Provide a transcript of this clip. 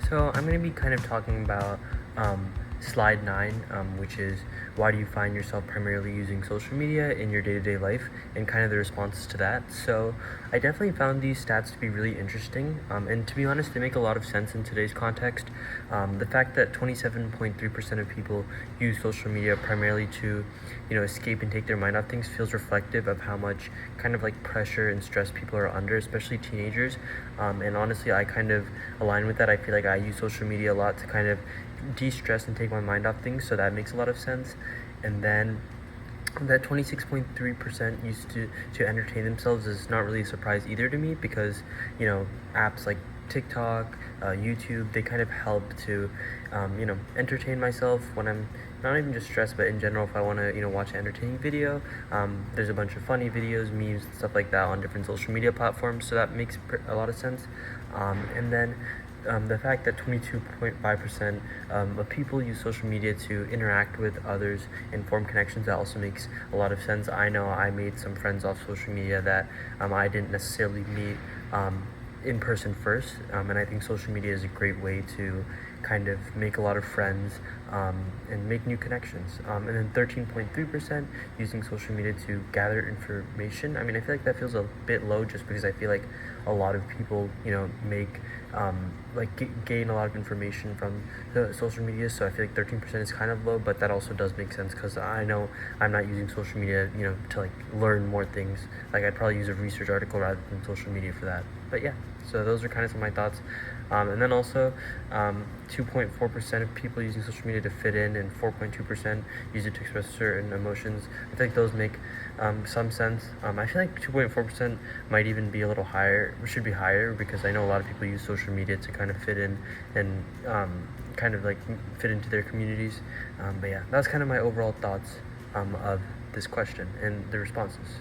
So I'm going to be kind of talking about slide 9, which is why do you find yourself primarily using social media in your day-to-day life, and kind of the responses to that. So I definitely found these stats to be really interesting, and to be honest, they make a lot of sense in today's context. The fact that 27.3% of people use social media primarily to, escape and take their mind off things feels reflective of how much kind of like pressure and stress people are under, especially teenagers. And honestly, I kind of align with that. I feel like I use social media a lot to kind of de-stress and take my mind off things, so that makes a lot of sense. And then that 26.3% used to entertain themselves is not really a surprise either to me, because apps like TikTok, YouTube, they kind of help to entertain myself when I'm not even just stressed, but in general, if I want to watch an entertaining video. There's a bunch of funny videos, memes, stuff like that on different social media platforms, so that makes a lot of sense. And then the fact that 22.5% of people use social media to interact with others and form connections, that also makes a lot of sense. I know I made some friends off social media that I didn't necessarily meet in person first, and I think social media is a great way to kind of make a lot of friends and make new connections. And then 13.3% using social media to gather information. I mean, I feel like that feels a bit low, just because I feel like a lot of people, make gain a lot of information from the social media. So I feel like 13% is kind of low, but that also does make sense, because I know I'm not using social media, to like learn more things. Like, I'd probably use a research article rather than social media for that. But yeah, so those are kind of some of my thoughts. And then also 2.4% of people using social media to fit in, and 4.2% use it to express certain emotions. I think those make some sense. I feel like 2.4% might even be a little higher, should be higher, because I know a lot of people use social media to kind of fit in and kind of like fit into their communities. But yeah, that's kind of my overall thoughts of this question and the responses.